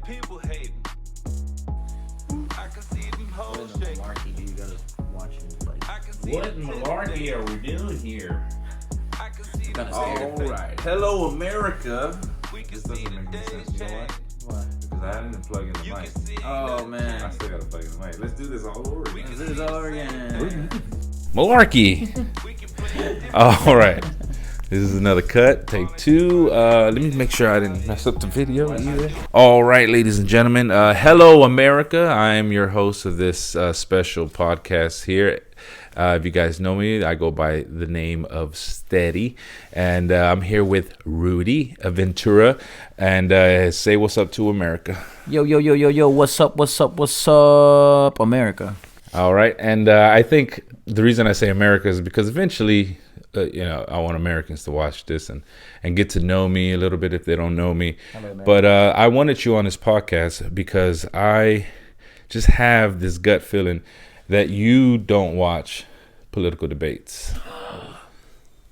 people hating. I can see them hoes shaking. You gotta watch it. Like, I can see What malarkey are we doing here? I can see them All right. Hello, America. We can This see doesn't the make any days sense. You know change. what? Because I didn't plug in the You can mic. see oh I man, still gotta plug in the mic. Let's do this all over again. this is all over again. Malarkey. we can put it All right. This is another cut. Take two. Let me make sure I didn't mess up the video either. All right, ladies and gentlemen. Hello, America. I am your host of this special podcast here. If you guys know me, I go by the name of Steady. And I'm here with Rudy, Ventura. And say what's up to America. Yo, what's up, America? All right. And I think the reason I say America is because eventually, I want Americans to watch this and get to know me a little bit if they don't know me. But I wanted you on this podcast because I just have this gut feeling that you don't watch political debates.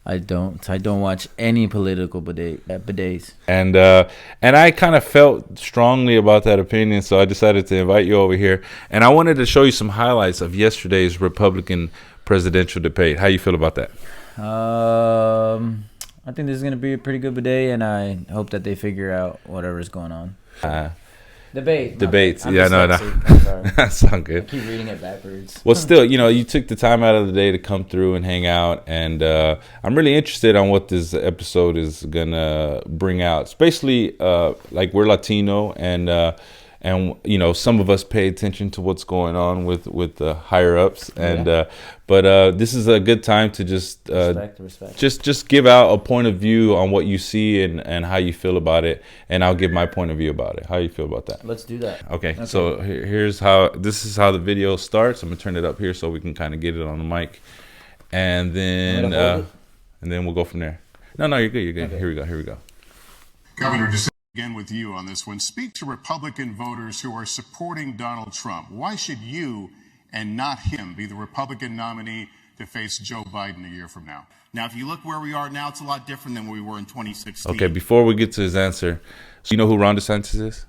I don't watch any political Bedates. And I kind of felt strongly about that opinion, so I decided to invite you over here. And I wanted to show you some highlights of yesterday's Republican presidential debate. How you feel about that? I think this is gonna be a pretty good bidet, and I hope that they figure out whatever's going on. Debates. I'm yeah, no. Sorry. That's not good. I keep reading it backwards. Well, still, you took the time out of the day to come through and hang out, and I'm really interested on what this episode is gonna bring out. It's basically like we're Latino, and some of us pay attention to what's going on with the higher ups, and but this is a good time to just respect. just give out a point of view on what you see and how you feel about it, and I'll give my point of view about it. How you feel about that? Let's do that. Okay. So here's how this is how the video starts. I'm gonna turn it up here so we can kind of get it on the mic, and then we'll go from there. No, you're good. You're good. Okay. Here we go. Governor, just again with you on this one. Speak to Republican voters who are supporting Donald Trump. Why should you and not him be the Republican nominee to face Joe Biden a year from now? Now, if you look where we are now, it's a lot different than where we were in 2016. Okay, before we get to his answer, you know who Ron DeSantis is?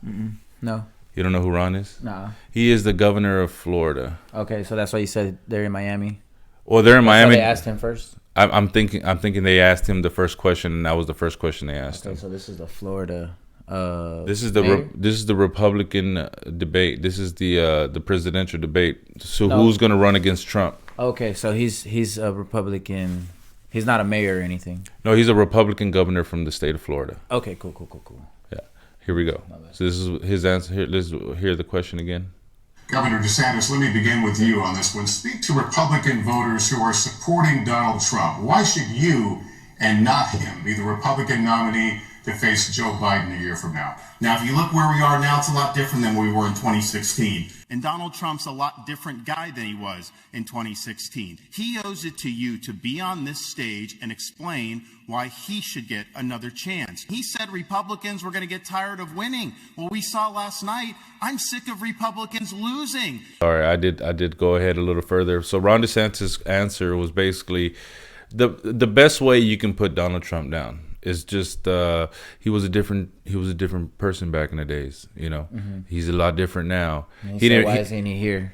No. You don't know who Ron is? Nah. He is the governor of Florida. Okay, so that's why you said they're in Miami. Well, they're in Miami. They asked him first. I'm thinking they asked him the first question, and that was the first question they asked him. Okay, so this is the Florida. This is the Republican debate. This is the presidential debate. So who's going to run against Trump? Okay, so he's a Republican. He's not a mayor or anything. No, he's a Republican governor from the state of Florida. Okay, cool. Yeah, here we go. So this is his answer. Here, let's hear the question again. Governor DeSantis, let me begin with you on this one. Speak to Republican voters who are supporting Donald Trump. Why should you and not him be the Republican nominee to face Joe Biden a year from now? Now, if you look where we are now, it's a lot different than where we were in 2016. And Donald Trump's a lot different guy than he was in 2016. He owes it to you to be on this stage and explain why he should get another chance. He said Republicans were going to get tired of winning. Well, we saw last night, I'm sick of Republicans losing. Sorry, I did go ahead a little further. So Ron DeSantis' answer was basically the best way you can put Donald Trump down. It's just he was a different person back in the days. He's a lot different now. Why isn't he here?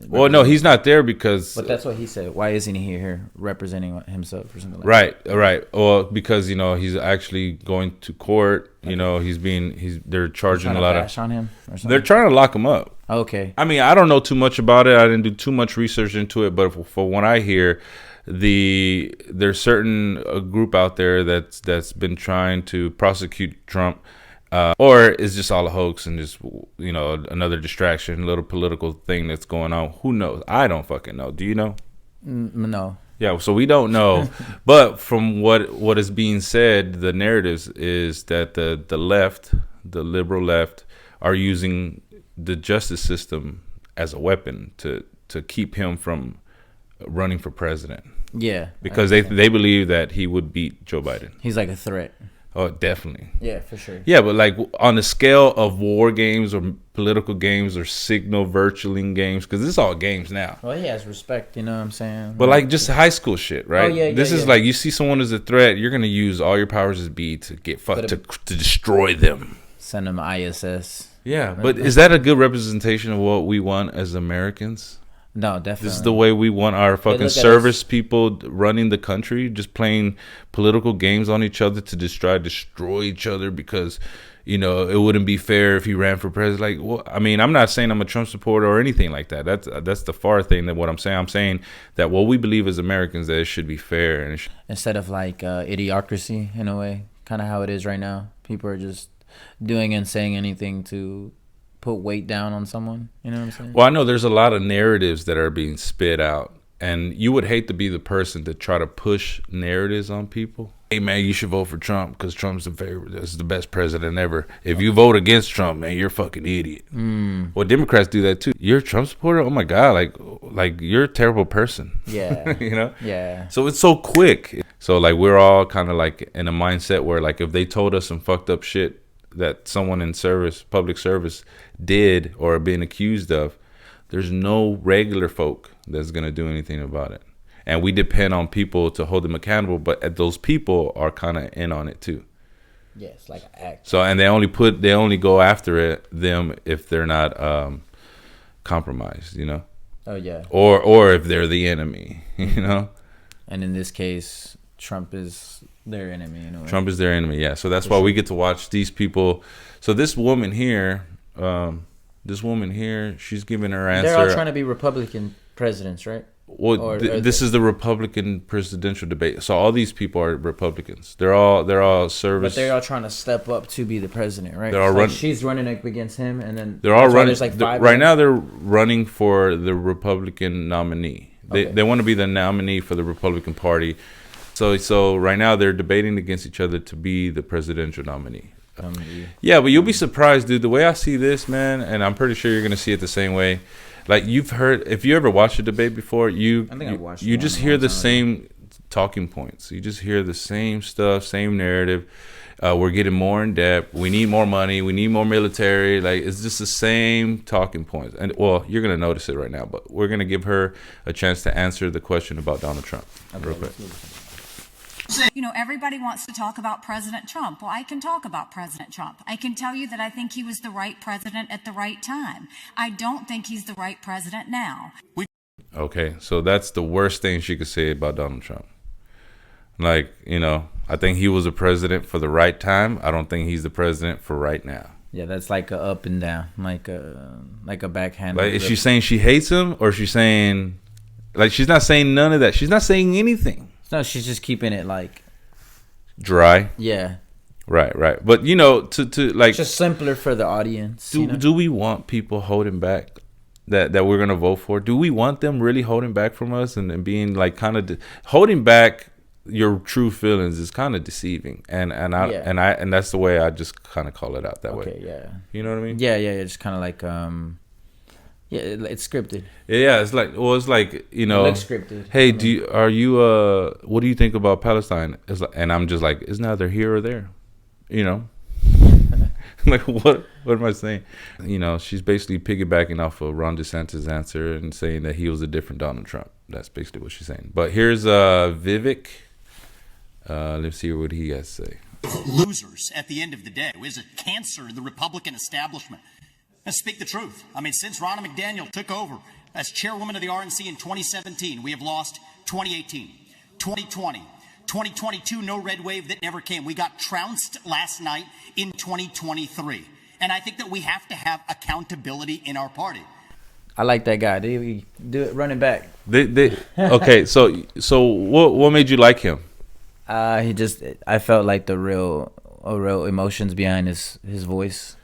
Well, no, he's not there because. But that's what he said. Why isn't he here representing himself or something like that? Right. Well, because he's actually going to court. Okay. They're charging a lot of. Bash on him or something? They're trying to lock him up. Okay. I mean, I don't know too much about it. I didn't do too much research into it, but for what I hear, there's certain group out there that's been trying to prosecute Trump, or it's just all a hoax and just another distraction, little political thing that's going on. Who knows? I don't fucking know. Do you know? No. Yeah, so we don't know. But from what is being said, the narratives is that the left, the liberal left, are using the justice system as a weapon to keep him from running for president. Yeah, because they believe that he would beat Joe Biden. He's like a threat. Oh, definitely. Yeah, for sure. Yeah, but like on the scale of war games or political games or signal virtualing games, because this is all games now. Well, he has respect, you know what I'm saying? But like just high school shit, right? Oh, yeah, this is like you see someone as a threat, you're gonna use all your powers as be to get to destroy them. Send them ISS. Yeah, but is that a good representation of what we want as Americans? No, definitely. This is the way we want our fucking look at service people running the country, just playing political games on each other to just try to destroy each other because, you know, it wouldn't be fair if he ran for president. Like, well, I mean, I'm not saying I'm a Trump supporter or anything like that. That's the far thing that what I'm saying. I'm saying that what we believe as Americans, that it should be fair. And instead of like idiocracy in a way, kind of how it is right now. People are just doing and saying anything to put weight down on someone. You know what I'm saying? Well, I know there's a lot of narratives that are being spit out, and you would hate to be the person to try to push narratives on people. Hey man, you should vote for Trump because Trump's the favorite. This is the best president ever. If you vote against Trump, man, you're a fucking idiot. Well, Democrats do that too. You're a Trump supporter? Oh my god, like you're a terrible person. Yeah. You know? Yeah. So it's so quick. So like we're all kind of like in a mindset where like if they told us some fucked up shit that someone in service, public service, did or are being accused of, there's no regular folk that's gonna do anything about it. And we depend on people to hold them accountable, but those people are kind of in on it too. Yes, like an act. So, and they only go after them if they're not compromised, you know. Oh yeah. Or if they're the enemy, you know. And in this case, Trump is their enemy. You know. Trump is their enemy. Yeah. So that's why we get to watch these people. So this woman here, she's giving her answer. They're all trying to be Republican presidents, right? Well, this is the Republican presidential debate. So all these people are Republicans. They're all service. But they're all trying to step up to be the president, right? They're all like she's running up against him, and then they're all running. There's like five right now, they're running for the Republican nominee. They want to be the nominee for the Republican Party. So right now they're debating against each other to be the presidential nominee. Yeah, but you'll be surprised, dude. The way I see this, man, and I'm pretty sure you're gonna see it the same way. Like you've heard, if you ever watched a debate before, you just hear the same talking points. You just hear the same stuff, same narrative. We're getting more in debt. We need more money. We need more military. Like it's just the same talking points. And well, you're gonna notice it right now. But we're gonna give her a chance to answer the question about Donald Trump real quick. You know, everybody wants to talk about President Trump. Well, I can talk about President Trump. I can tell you that I think he was the right president at the right time. I don't think he's the right president now. Okay, so that's the worst thing she could say about Donald Trump. Like, you know, I think he was a president for the right time. I don't think he's the president for right now. Yeah, that's like a up and down, like a backhand. Like, is she saying she hates him, or is she saying, like, she's not saying none of that? She's not saying anything. No, she's just keeping it like dry. Yeah. Right. But you know, to like, it's just simpler for the audience. Do we want people holding back that we're gonna vote for? Do we want them really holding back from us and being like kind of holding back your true feelings is kind of deceiving, and that's the way I just kind of call it out that way. Okay, yeah. You know what I mean? Yeah. It's kind of like yeah, it's scripted. Yeah, it's like, well, it's like, you know, it looks scripted. Hey, what do you think about Palestine? It's like, and I'm just like, it's neither here or there, you know. Like, what am I saying? You know, she's basically piggybacking off of Ron DeSantis' answer and saying that he was a different Donald Trump. That's basically what she's saying. But here's Vivek. Let's see what he has to say. Losers at the end of the day. It was a cancer in the Republican establishment. Let's speak the truth. I mean, since Ronna McDaniel took over as chairwoman of the RNC in 2017, we have lost 2018, 2020, 2022, no red wave that never came. We got trounced last night in 2023. And I think that we have to have accountability in our party. I like that guy. They do it running back. Okay, so what made you like him? I felt like the real emotions behind his voice.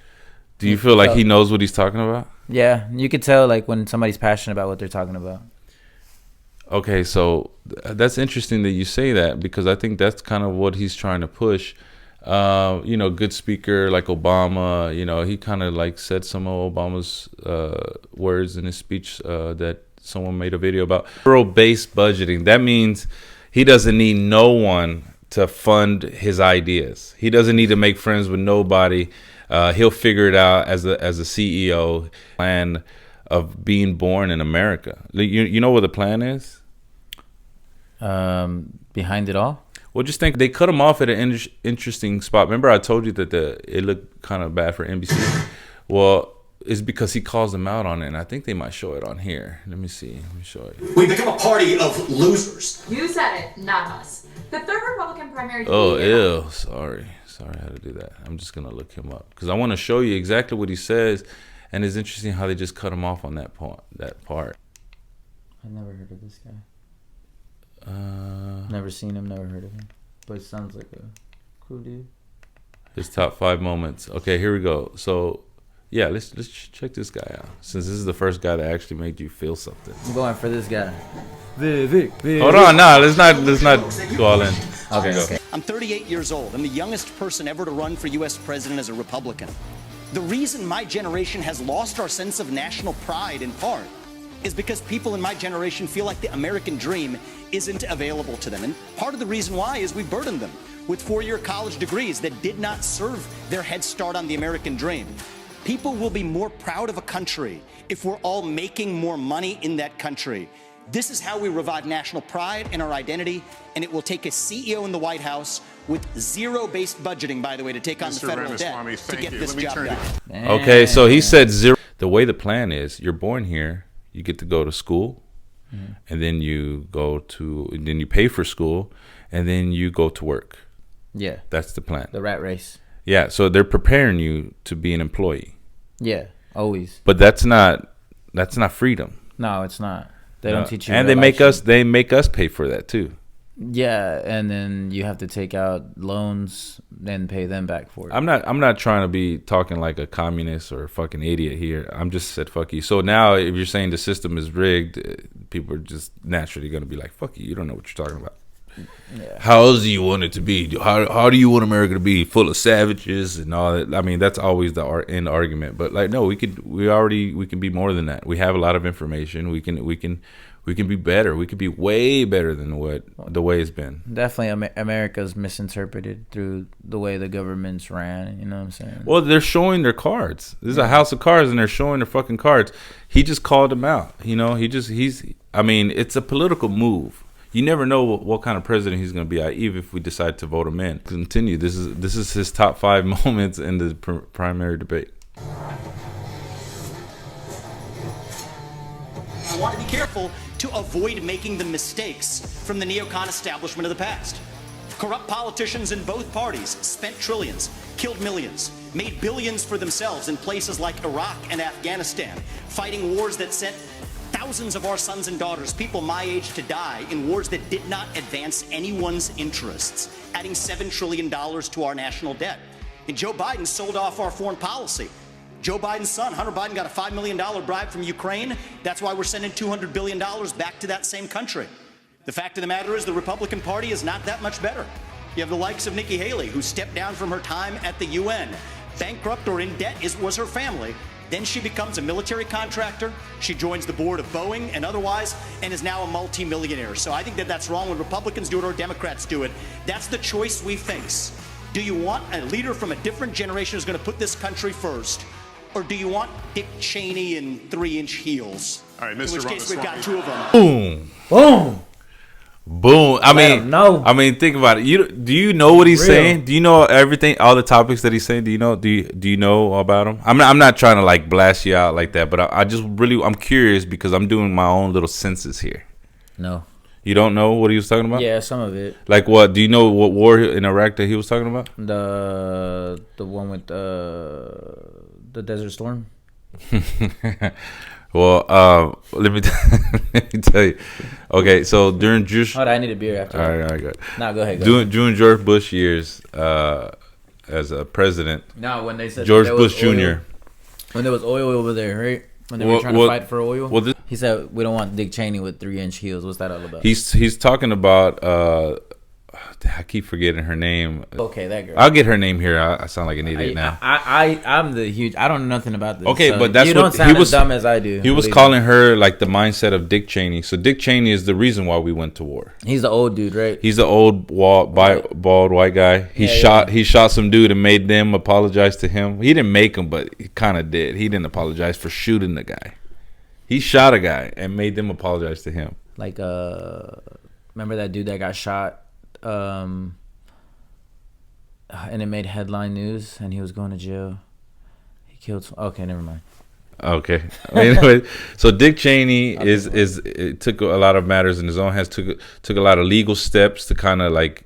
Do you feel like he knows what he's talking about? Yeah, you could tell like when somebody's passionate about what they're talking about. Okay, so that's interesting that you say that, because I think that's kind of what he's trying to push. You know, good speaker like Obama, you know, he kind of like said some of Obama's words in his speech that someone made a video about. Zero-based budgeting. That means he doesn't need no one to fund his ideas. He doesn't need to make friends with nobody. He'll figure it out as a CEO. Plan of being born in America. You know what the plan is? Behind it all? Well, just think they cut him off at an interesting spot. Remember, I told you that it looked kind of bad for NBC. Well, it's because he calls them out on it, and I think they might show it on here. Let me see. Let me show you. We become a party of losers. You said it, not us. The third Republican primary. Oh, ew. Sorry, I had to do that. I'm just gonna look him up because I want to show you exactly what he says, and it's interesting how they just cut him off on that part. I've never heard of this guy. Never seen him, never heard of him. But it sounds like a cool dude. His top 5 moments. Okay, here we go. So, yeah, let's check this guy out. Since this is the first guy that actually made you feel something. I'm going for this guy. Hold on, let's not go all in. Okay. I'm 38 years old. I'm the youngest person ever to run for U.S. president as a Republican. The reason my generation has lost our sense of national pride, in part, is because people in my generation feel like the American dream isn't available to them. And part of the reason why is we burdened them with 4-year college degrees that did not serve their head start on the American dream. People will be more proud of a country if we're all making more money in that country. This is how we revive national pride and our identity, and it will take a CEO in the White House with zero-based budgeting, by the way, to take on the federal debt to get this job done. Okay, so he said zero. The way the plan is, you're born here, you get to go to school, and then you pay for school, and then you go to work. Yeah. That's the plan. The rat race. Yeah, so they're preparing you to be an employee. Yeah, always. But that's not freedom. No, it's not. They don't teach you. And they make us pay for that too. Yeah, and then you have to take out loans and pay them back for it. I'm not trying to be talking like a communist or a fucking idiot here. I'm just said fuck you. So now if you're saying the system is rigged, people are just naturally going to be like, fuck you. You don't know what you're talking about. Yeah. How else do you want it to be? How do you want America to be? Full of savages and all that? I mean, that's always the end argument. But like, no, we can be more than that. We have a lot of information. We can be better. We could be way better than the way it's been. Definitely, America's misinterpreted through the way the government's ran. You know what I'm saying? Well, they're showing their cards. This is a house of cards, and they're showing their fucking cards. He just called them out. You know, I mean, it's a political move. You never know what kind of president he's going to be, even if we decide to vote him in. Continue. This is his top 5 moments in the primary debate. I want to be careful to avoid making the mistakes from the neocon establishment of the past. Corrupt politicians in both parties spent trillions, killed millions, made billions for themselves in places like Iraq and Afghanistan, fighting wars that sent thousands of our sons and daughters, people my age, to die in wars that did not advance anyone's interests, adding $7 trillion to our national debt. And Joe Biden sold off our foreign policy. Joe Biden's son, Hunter Biden, got a $5 million bribe from Ukraine. That's why we're sending $200 billion back to that same country. The fact of the matter is the Republican Party is not that much better. You have the likes of Nikki Haley, who stepped down from her time at the UN. Bankrupt or in debt was her family. Then she becomes a military contractor. She joins the board of Boeing and otherwise, and is now a multimillionaire. So I think that's wrong when Republicans do it or Democrats do it. That's the choice we face. Do you want a leader from a different generation who's going to put this country first? Or do you want Dick Cheney in 3-inch heels? All right, Mr. In which case we've got 2 of them. Boom. Boom. Boom. I mean, think about it. Do you know what he's saying? Do you know everything, all the topics that he's saying? Do you know about him? I'm not trying to like blast you out like that, but I'm curious because I'm doing my own little census here. No. You don't know what he was talking about? Yeah, some of it. Like what? Do you know what war in Iraq that he was talking about? The one with the Desert Storm. Well, let me tell you. Okay, so during Jewish... Hold on, I need a beer after All right, good. No, go ahead. During George Bush years as a president... No, when they said... George Bush Jr. When there was oil over there, right? When they were trying to fight for oil? He said, we don't want Dick Cheney with 3-inch heels. What's that all about? He's talking about... I keep forgetting her name. Okay, that girl. I'll get her name here. I sound like an idiot now. I'm the huge. I don't know nothing about this. Okay, so but that's you don't sound as dumb as I do. He was calling her like the mindset of Dick Cheney. So Dick Cheney is the reason why we went to war. He's the old dude, right? He's the old bald white guy. He shot some dude and made them apologize to him. He didn't make him, but he kind of did. He didn't apologize for shooting the guy. He shot a guy and made them apologize to him. Like remember that dude that got shot and it made headline news, and he was going to jail. He killed. Okay, never mind. Okay. Anyway, so Dick Cheney it took a lot of matters in his own hands. Took a lot of legal steps to kind of like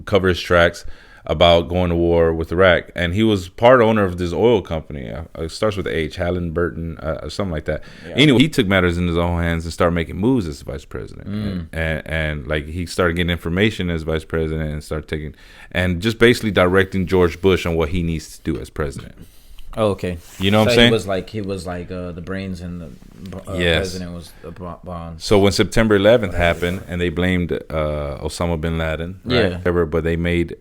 cover his tracks about going to war with Iraq, and he was part owner of this oil company. It starts with H, Halliburton, something like that. Yeah. Anyway, he took matters in his own hands and started making moves as vice president, and like he started getting information as vice president and started taking and just basically directing George Bush on what he needs to do as president. Oh, okay. You know what I'm saying? He was like the brains, and the president was the bonds. So when September 11th happened, and they blamed Osama bin Laden, right? Yeah. But they made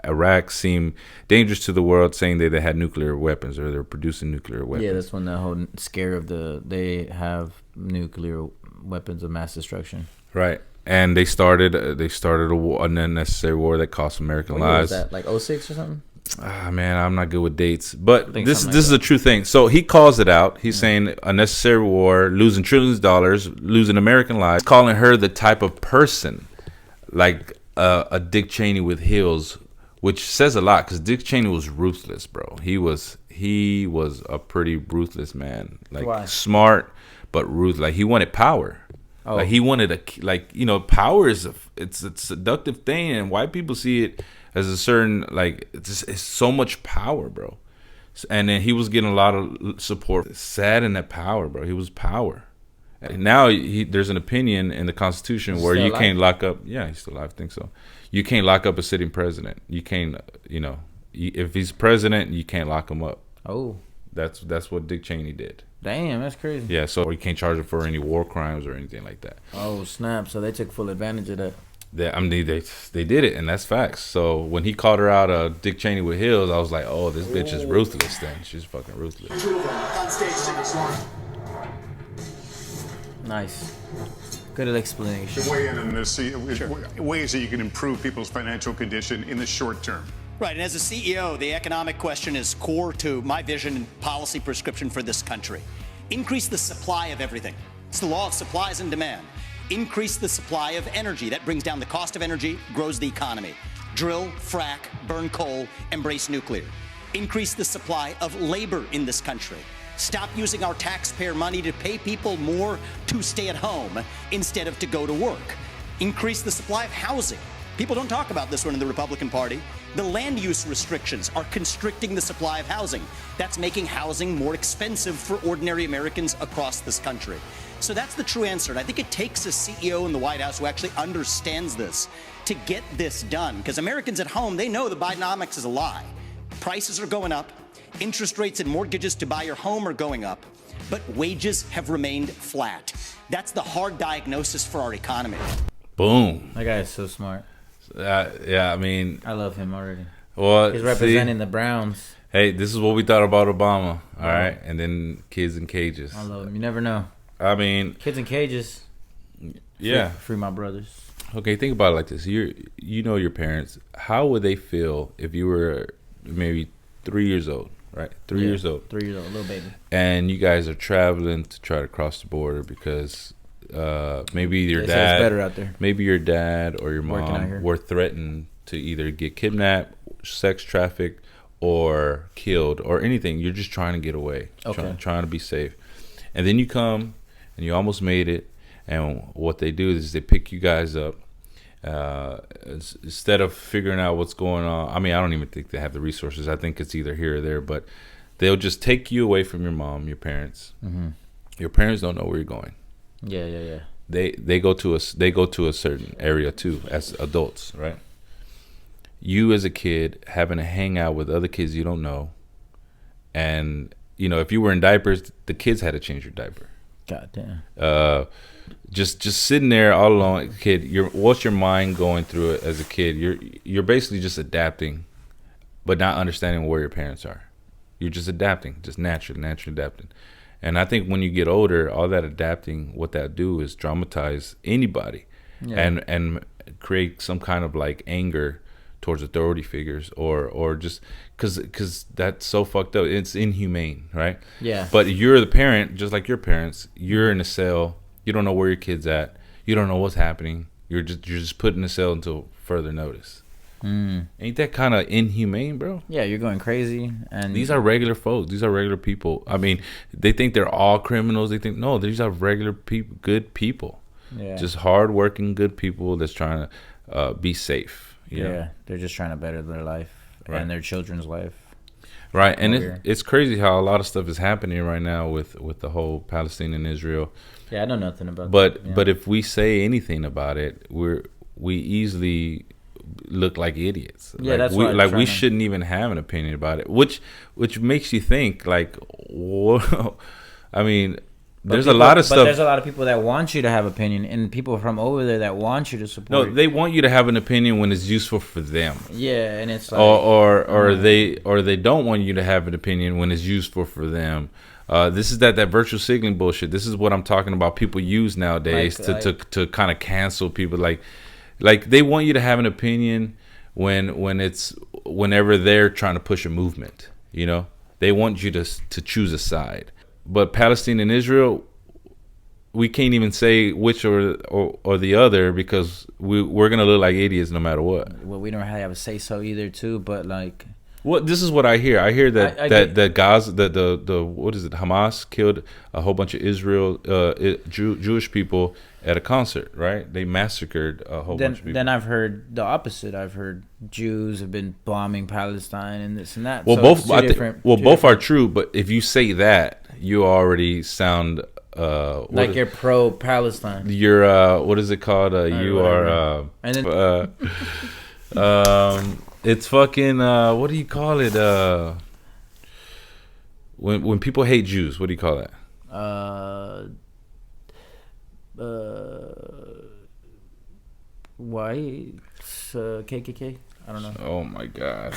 Iraq seem dangerous to the world, saying that they had nuclear weapons or they were producing nuclear weapons. Yeah, that's when the whole scare of they have nuclear weapons of mass destruction. Right. And they started a war, an unnecessary war that cost American lives. Was that like 06 or something? Man, I'm not good with dates, but this is a true thing. So he calls it out. He's saying unnecessary war, losing trillions of dollars, losing American lives, calling her the type of person like a Dick Cheney with heels, which says a lot because Dick Cheney was ruthless, bro. He was a pretty ruthless man, like smart but ruthless. Like he wanted power. Oh. Like he wanted power is it's a seductive thing, and white people see it as a certain it's so much power, bro. And then he was getting a lot of support. Sad in that power, bro. He was power. And now there's an opinion in the Constitution where you can't lock up. Yeah, he's still alive. I think so. You can't lock up a sitting president. You can't. If he's president, you can't lock him up. Oh, that's what Dick Cheney did. Damn, that's crazy. Yeah, so you can't charge him for any war crimes or anything like that. Oh snap! So they took full advantage of that. They did it, and that's facts. So when he called her out, Dick Cheney with heels, I was like, oh, this bitch is ruthless. Then she's fucking ruthless. Nice, good explanation. Weigh in on this. Ways that you can improve people's financial condition in the short term. Right, and as a CEO, the economic question is core to my vision and policy prescription for this country. Increase the supply of everything. It's the law of supplies and demand. Increase the supply of energy. That brings down the cost of energy, grows the economy. Drill, frack, burn coal, embrace nuclear. Increase the supply of labor in this country. Stop using our taxpayer money to pay people more to stay at home instead of to go to work. Increase the supply of housing. People don't talk about this one in the Republican Party. The land use restrictions are constricting the supply of housing. That's making housing more expensive for ordinary Americans across this country. So that's the true answer. And I think it takes a CEO in the White House who actually understands this to get this done. Because Americans at home, they know the Bidenomics is a lie. Prices are going up. Interest rates and mortgages to buy your home are going up. But wages have remained flat. That's the hard diagnosis for our economy. Boom. That guy is so smart. Yeah, I mean, I love him already. Well, he's representing the Browns. Hey, this is what we thought about Obama. All right, and then kids in cages. I love him. You never know. I mean, kids in cages. Yeah, free my brothers. Okay, think about it like this. You know your parents. How would they feel if you were maybe 3 years old, right? 3 years old. 3 years old, little baby. And you guys are traveling to try to cross the border because maybe your dad, it's better out there. Maybe your dad or your mom were threatened to either get kidnapped, sex trafficked, or killed, or anything. You're just trying to get away, trying to be safe. And then you come and you almost made it. And what they do is they pick you guys up. Instead of figuring out what's going on, I mean, I don't even think they have the resources. I think it's either here or there, but they'll just take you away from your mom, your parents. Mm-hmm. Your parents don't know where you're going. Yeah. They go to a certain area too as adults, right? You as a kid having to hang out with other kids you don't know, and if you were in diapers, the kids had to change your diaper. God damn. Just sitting there all alone, kid. What's your mind going through it as a kid? You're basically just adapting, but not understanding where your parents are. You're just adapting, just naturally adapting. And I think when you get older, all that adapting, what that do is traumatize anybody, and create some kind of like anger towards authority figures, or just because that's so fucked up. It's inhumane, right? Yeah. But you're the parent, just like your parents. You're in a cell. You don't know where your kid's at. You don't know what's happening. You're just put in a cell until further notice. Ain't that kind of inhumane, bro? Yeah, you're going crazy. And These are regular folks. These are regular people. I mean, they think they're all criminals. They think, no, these are regular people, good people. yeah, Just hardworking, good people that's trying to be safe. You know? yeah, they're just trying to better their life Right. and their children's life. Right. And Over. it's crazy how a lot of stuff is happening right now with the whole Palestine and Israel. Yeah, I know nothing about But that. Yeah. but if we say anything about it, we easily look like idiots. Yeah, like that's we why I'm like we trying to- shouldn't even have an opinion about it, which makes you think like, whoa. I mean, But there's people- a lot of But stuff. there's a lot of people that want you to have opinion, and people from over there that want you to support. No, they want you to have an opinion when it's useful for them. Yeah, and it's like, Or they don't want you to have an opinion when it's useful for them. This is that virtual signaling bullshit. This is what I'm talking about. People use nowadays to kind of cancel people. Like they want you to have an opinion whenever they're trying to push a movement. You know, they want you to choose a side. But Palestine and Israel, we can't even say which or the other because we're gonna look like idiots no matter what. well, we don't really have a say so either, too. But like, Well, this is what I hear. I hear that I that the Gaza, the what is it? Hamas killed a whole bunch of Jewish people at a concert. Right? They massacred a whole bunch of people. then I've heard the opposite. I've heard Jews have been bombing Palestine and this and that. Well, So both. it's two I think, different- well, two both are different- true. But if you say that, you already sound like you're pro Palestine. you're what is it called? You whatever. are. And then It's fucking. What do you call it? When people hate Jews, what do you call that? Why? It's, KKK? I don't know. Oh my god.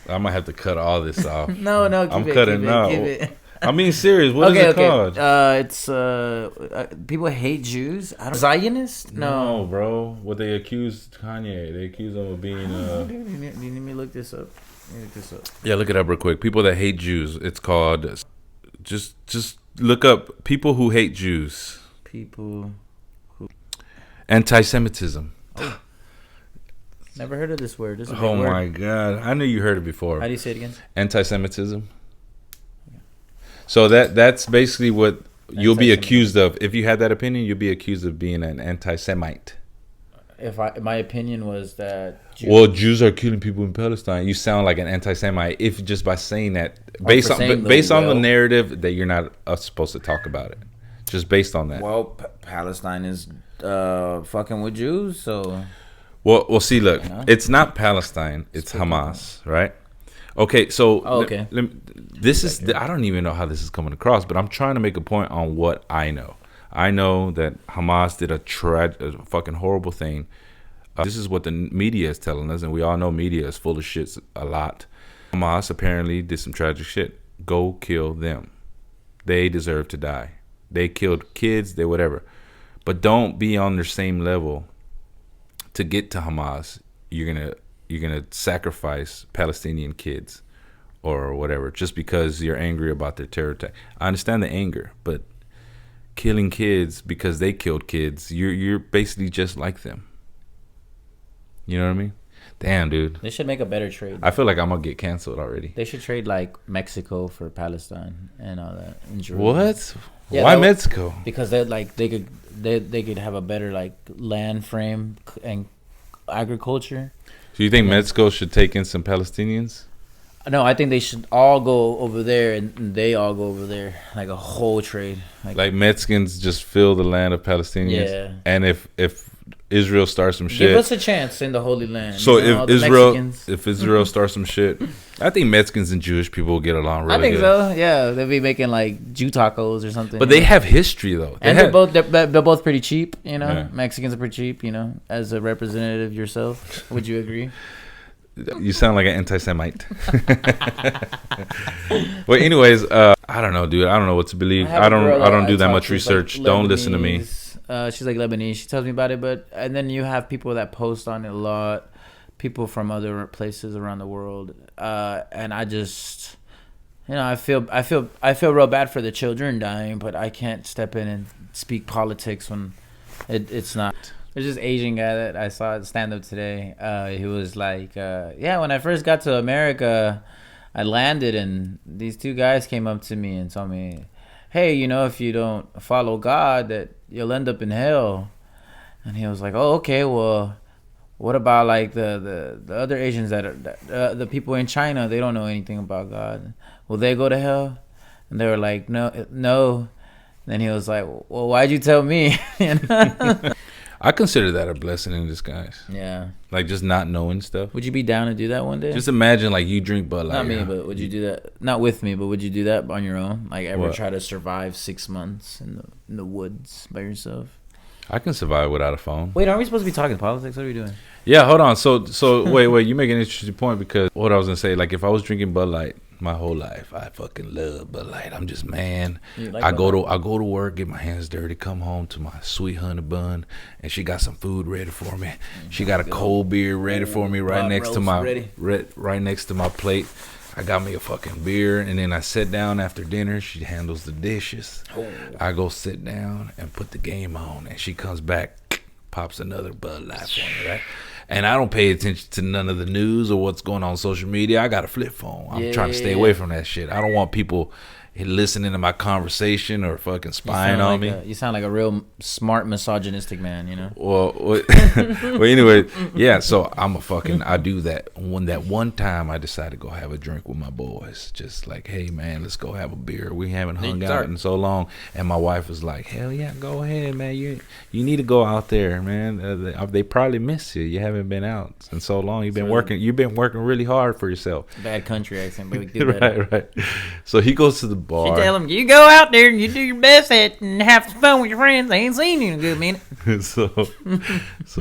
I might have to cut all this off. No, I'm cutting out. Keep it. I mean, serious. What is it called? It's people hate Jews. I don't, Zionist? No, bro. What they accused Kanye? They accused him of being. Let me look this up. Yeah, look it up real quick. People that hate Jews. It's called. Just look up people who hate Jews. People. Anti-Semitism. Never heard of this word. This is a big Oh word. my god! I knew you heard it before. How do you say it again? Anti-Semitism. So that's basically what you'll be accused of. If you had that opinion, you'll be accused of being an anti-Semite. If my opinion was that Jews are killing people in Palestine, you sound like an anti-Semite if just by saying that, based on the narrative that you're not supposed to talk about it, just based on that. Well, Palestine is fucking with Jews, so Well, see, look, it's not Palestine, it's Hamas, right? Okay, so okay. I don't even know how this is coming across, but I'm trying to make a point on what I know. I know that Hamas did a fucking horrible thing. This is what the media is telling us, and we all know media is full of shit a lot. Hamas apparently did some tragic shit. Go kill them. They deserve to die. They killed kids, they whatever. But don't be on their same level. To get to Hamas, you're gonna sacrifice Palestinian kids or whatever just because you're angry about their terror attack. I understand the anger, but killing kids because they killed kids, you're basically just like them. You know what I mean? Damn, dude. they should make a better trade. I feel like I'm gonna get canceled already. They should trade like Mexico for Palestine and all that. And Jerusalem. What? Yeah, Why that- Mexico? Because they could have a better like land frame and agriculture. Do you think Mexico should take in some Palestinians? No, I think they should all go over there and they all go over there, like a whole trade. Like Mexicans just fill the land of Palestinians? Yeah. And if Israel starts some shit... Give us a chance in the Holy Land. So You know, all if the Israel Mexicans. starts some shit, I think Mexicans and Jewish people will get along really I think good. so. Yeah, they'll be making like Jew tacos or something. But they have history though. and they're both pretty cheap. You know, Yeah. Mexicans are pretty cheap. You know, as a representative yourself, would you agree? You sound like an anti-Semite. Well, anyways, I don't know, dude. I don't know what to believe. I don't do that much research. Don't listen to me. She's like Lebanese. She tells me about it, and then you have people that post on it a lot. People from other places around the world, and I just, I feel real bad for the children dying, but I can't step in and speak politics when it's not. There's this Asian guy that I saw at stand up today. He was like, yeah, when I first got to America, I landed and these two guys came up to me and told me, hey, you know, if you don't follow God, that you'll end up in hell. And he was like, oh, okay, well, what about like the other Asians that are the people in China? They don't know anything about God. Will they go to hell? And they were like, no. Then he was like, well, why'd you tell me? You know? I consider that a blessing in disguise. Yeah. Like just not knowing stuff. Would you be down to do that one day? Just imagine like you drink Bud Light. Not me, but would you do that? Not with me, but would you do that on your own? Like ever What? try to survive 6 months in the woods by yourself? I can survive without a phone. Wait, aren't we supposed to be talking politics? What are we doing? Yeah, hold on. So wait. You make an interesting point because what I was gonna say, like if I was drinking Bud Light my whole life, I fucking love Bud Light. I'm just man. Like I go to work, get my hands dirty, come home to my sweet honey bun, and she got some food ready for me. She got a cold beer ready for me right next to my right next to my plate. I got me a fucking beer, and then I sit down after dinner. She handles the dishes. I go sit down and put the game on, and she comes back, pops another Bud Light for me, right? And I don't pay attention to none of the news or what's going on social media. I got a flip phone. I'm trying to stay away from that shit. I don't want people listening to my conversation or fucking spying on me. You sound like a real smart misogynistic man, you know? Well, anyway, yeah, so I do that. When that one time I decided to go have a drink with my boys, just like, hey, man, let's go have a beer. We haven't hung out in so long. And my wife was like, hell yeah, go ahead, man. You need to go out there, man. They probably miss you. You haven't been out in so long. You've been working really hard for yourself. Bad country accent, but we do better. Right. So he goes to the bar. She tell him, you go out there and you do your best at and have some fun with your friends. They ain't seen you in a good minute. So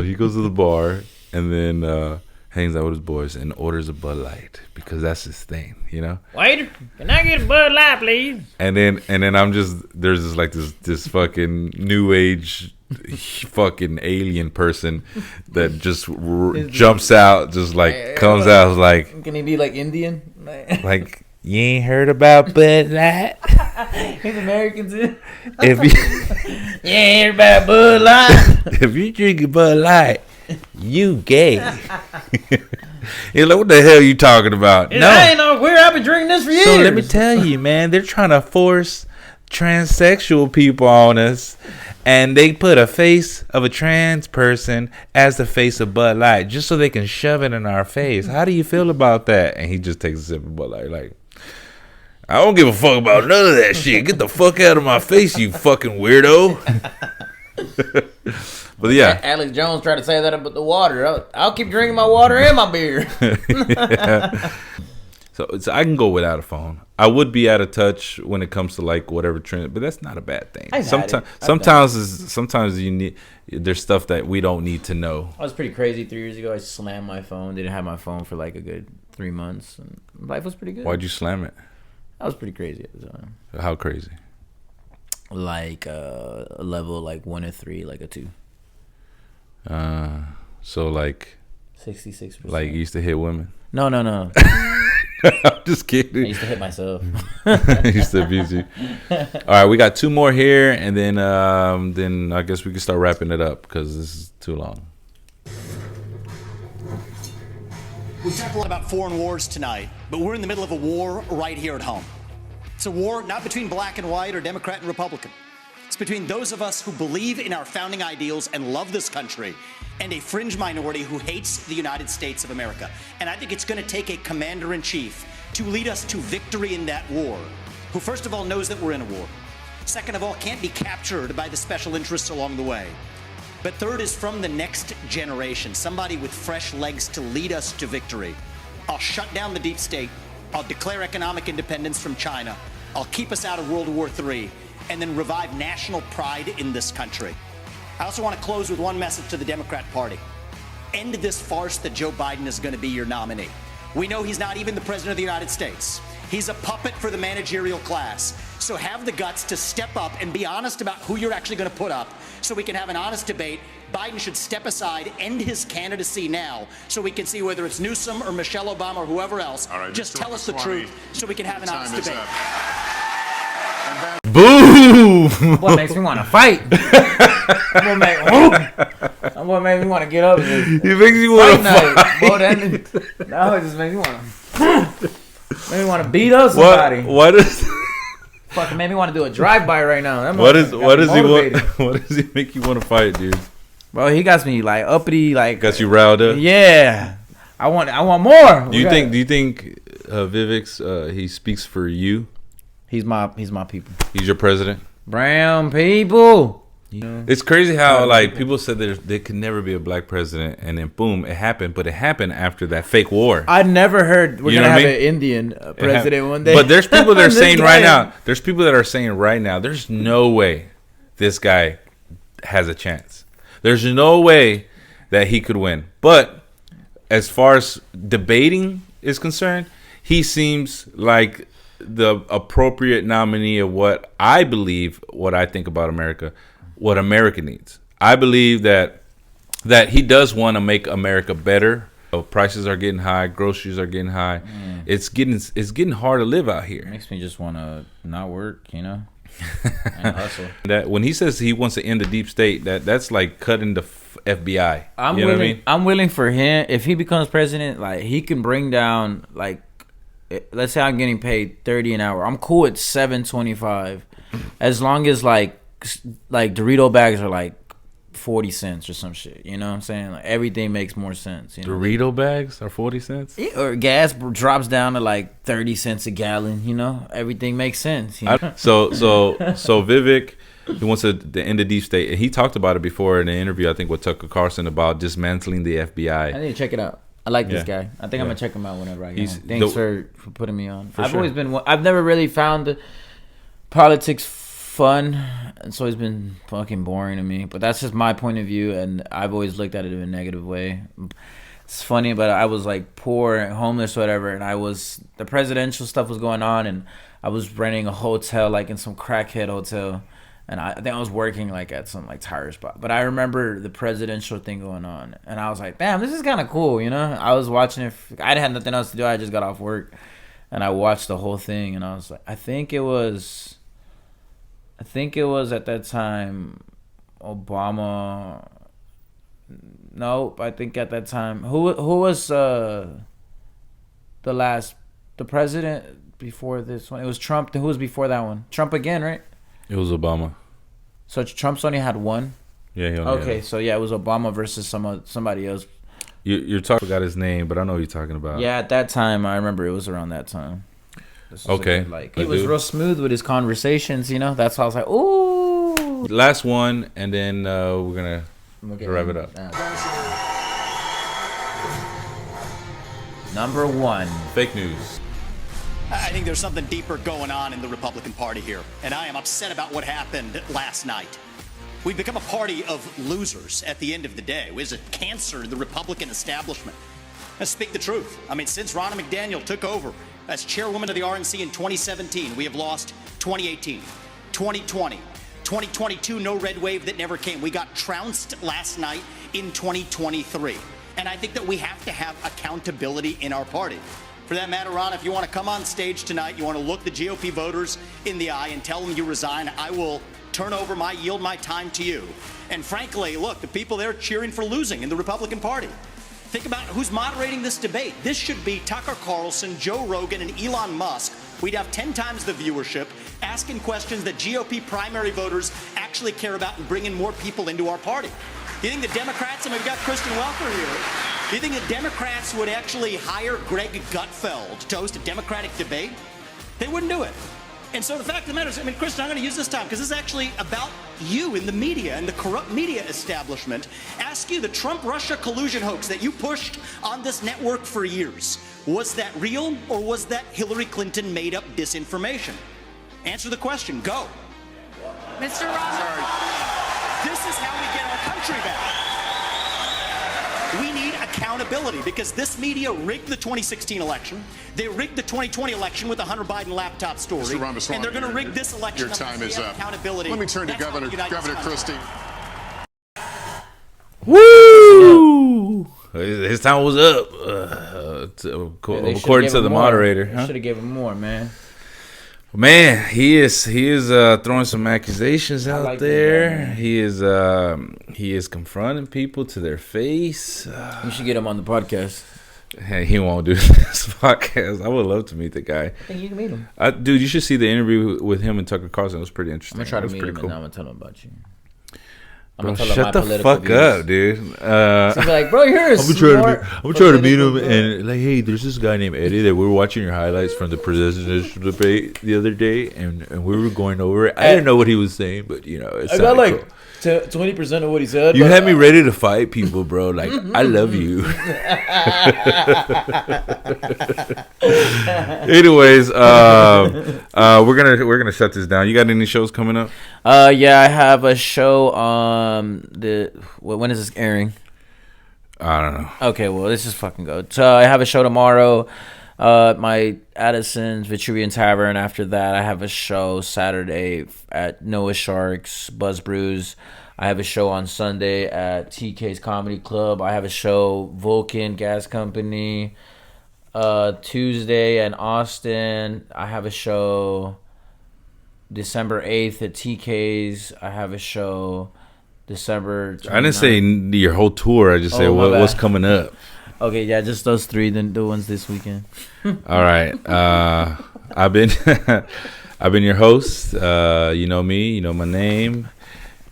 he goes to the bar and then hangs out with his boys and orders a Bud Light because that's his thing, you know. Waiter, can I get a Bud Light, please? And then there's this fucking new age fucking alien person that just jumps out, just like comes out like. Can he be like Indian? Like. You ain't heard about Bud Light? He's American too. You ain't heard about Bud Light? If you drink a Bud Light, you gay. You're like, what the hell are you talking about? No, I ain't no queer. I've been drinking this for years. So let me tell you, man, they're trying to force transsexual people on us, and they put a face of a trans person as the face of Bud Light just so they can shove it in our face. How do you feel about that? And he just takes a sip of Bud Light like, I don't give a fuck about none of that shit. Get the fuck out of my face, you fucking weirdo. But yeah. Alex Jones tried to say that about the water. I'll keep drinking my water and my beer. Yeah. So I can go without a phone. I would be out of touch when it comes to like whatever trend, but that's not a bad thing. Sometimes you need. There's stuff that we don't need to know. I was pretty crazy 3 years ago. I slammed my phone. Didn't have my phone for like a good 3 months. And life was pretty good. Why'd you slam it? I was pretty crazy at the time. How crazy? Like a level like 1 to 3, like a 2. So like 66%. Like you used to hit women? No. I'm just kidding. I used to hit myself. I used to abuse you. All right, we got 2 more here, and then I guess we can start wrapping it up because this is too long. We've talked a lot about foreign wars tonight, but we're in the middle of a war right here at home. It's a war not between black and white or Democrat and Republican. It's between those of us who believe in our founding ideals and love this country and a fringe minority who hates the United States of America. And I think it's going to take a commander-in-chief to lead us to victory in that war, who first of all knows that we're in a war. Second of all, can't be captured by the special interests along the way. But third is from the next generation, somebody with fresh legs to lead us to victory. I'll shut down the deep state. I'll declare economic independence from China. I'll keep us out of World War III, and then revive national pride in this country. I also want to close with one message to the Democrat Party. End this farce that Joe Biden is going to be your nominee. We know he's not even the president of the United States. He's a puppet for the managerial class. So have the guts to step up and be honest about who you're actually going to put up so we can have an honest debate. Biden should step aside, end his candidacy now, so we can see whether it's Newsom or Michelle Obama or whoever else. All right, just tell us the truth so we can have an honest debate. Boom! Boy, makes me want to fight. I'm what made me want to get up is It makes you want to night. Boy, now it just makes me want to beat up somebody. What is? Fucking made me want to do a drive-by right now. What does he want? What does he make you want to fight, dude? Bro, he got me like uppity, like Got you riled up. Yeah, I want more. Do you think Vivek's he speaks for you? He's my people. He's your president. Brown people. It's crazy how like people said there could never be a black president, and then boom, it happened. But it happened after that fake war. I never heard we're gonna have an Indian president one day. But there's people that are saying right now. There's people that are saying right now. There's no way this guy has a chance. There's no way that he could win. But as far as debating is concerned, he seems like the appropriate nominee of what I believe, what I think about America, what America needs. I believe that he does want to make America better. Prices are getting high, groceries are getting high. It's getting hard to live out here. Makes me just want to not work, and hustle. That when he says he wants to end the deep state, that's like cutting the FBI. I'm you know willing. what I mean? I'm willing for him if he becomes president. Like he can bring down like, let's say I'm getting paid $30 an hour. I'm cool at $7.25, as long as like Dorito bags are like 40 cents or some shit. You know what I'm saying? Like everything makes more sense. Dorito bags are 40 cents. Yeah, or gas drops down to like 30 cents a gallon. Everything makes sense. So Vivek, he wants to end the deep state, and he talked about it before in an interview, I think, with Tucker Carlson about dismantling the FBI. I need to check it out. I like this guy. I think I'm gonna check him out whenever I get home. Thanks for putting me on. I've never really found the politics fun, and so it's been fucking boring to me. But that's just my point of view, and I've always looked at it in a negative way. It's funny, but I was like poor and homeless or whatever, and the presidential stuff was going on, and I was renting a hotel, like in some crackhead hotel. And I think I was working like at some like tire spot. But I remember the presidential thing going on. And I was like, damn, this is kind of cool, I was watching it. I had nothing else to do. I just got off work. And I watched the whole thing. And I was like, I think it was at that time Obama. Nope. I think at that time. Who was the president before this one? It was Trump. Who was before that one? Trump again, right? It was Obama. So Trump's only had one? Yeah, he only had so it was Obama versus somebody else. You're talking about his name, but I know what you're talking about. Yeah, at that time, I remember it was around that time. Okay. He was real smooth with his conversations, That's why I was like, ooh. Last one, and then we're going to wrap it up. Number one. Fake news. I think there's something deeper going on in the Republican Party here, and I am upset about what happened last night. We've become a party of losers at the end of the day. It was a cancer in the Republican establishment. Let's speak the truth. Since Ronna McDaniel took over as chairwoman of the RNC in 2017, we have lost 2018, 2020, 2022, no red wave that never came. We got trounced last night in 2023. And I think that we have to have accountability in our party. For that matter, Ron, if you want to come on stage tonight, you want to look the GOP voters in the eye and tell them you resign, I will yield my time to you. And frankly, look, the people there cheering for losing in the Republican Party. Think about who's moderating this debate. This should be Tucker Carlson, Joe Rogan, and Elon Musk. We'd have 10 times the viewership, asking questions that GOP primary voters actually care about and bringing more people into our party. Do you think the Democrats, and we've got Kristen Welker here, do you think the Democrats would actually hire Greg Gutfeld to host a Democratic debate? They wouldn't do it. And so the fact of the matter is, Kristen, I'm going to use this time because this is actually about you in the media and the corrupt media establishment. Ask you, the Trump-Russia collusion hoax that you pushed on this network for years, was that real or was that Hillary Clinton made up disinformation? Answer the question. Go. Mr. Roberts. This is how we get our country back. We need accountability because this media rigged the 2016 election. They rigged the 2020 election with the Hunter Biden laptop story. Mr. Ramaswamy, and they're going to rig this election. Your time is up. Accountability. Let me turn to Governor Christie. Woo! His time was up, according to the moderator. Should have given more, man. Man, he is throwing some accusations out there. He is confronting people to their face. You should get him on the podcast. Hey, he won't do this podcast. I would love to meet the guy. I think you can meet him. Dude, you should see the interview with him and Tucker Carlson. It was pretty interesting. I'm gonna try to meet him, cool. and I'm gonna tell him about you. Bro, shut the fuck up, dude. So be like, bro, you're I'm gonna try to meet him and like, hey, there's this guy named Eddie that we were watching your highlights from the presidential debate the other day, and we were going over it. I didn't know what he was saying, but you know, it I got like 20% of what he said. You had me ready to fight people, bro. Like, I love you. Anyways, we're gonna shut this down. You got any shows coming up? Yeah, I have a show. When is this airing? I don't know. Okay, well, this is fucking good. So I have a show tomorrow. My Addison's Vitruvian Tavern. After that, I have a show Saturday at Noah Sharks Buzz Brews. I have a show on Sunday at TK's Comedy Club. I have a show Vulcan Gas Company. Tuesday in Austin. I have a show December 8th at TK's. I have a show December 29th. I didn't say your whole tour. I just said what's coming up. Okay, yeah, just those three, the ones this weekend. All right. I've been your host. You know me. You know my name.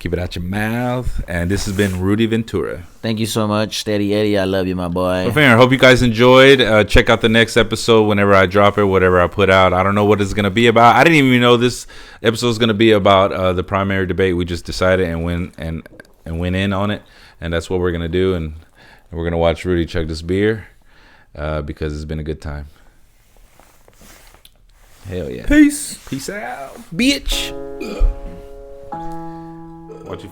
Keep it out your mouth. And this has been Rudy Ventura. Thank you so much, Steady Eddie. I love you, my boy. Well, I hope you guys enjoyed. Check out the next episode whenever I drop it, whatever I put out. I don't know what it's going to be about. I didn't even know this episode is going to be about the primary debate. We just decided and went in on it. And that's what we're going to do. And we're going to watch Rudy chug this beer because it's been a good time. Hell yeah. Peace. Peace out. Bitch. Watch you.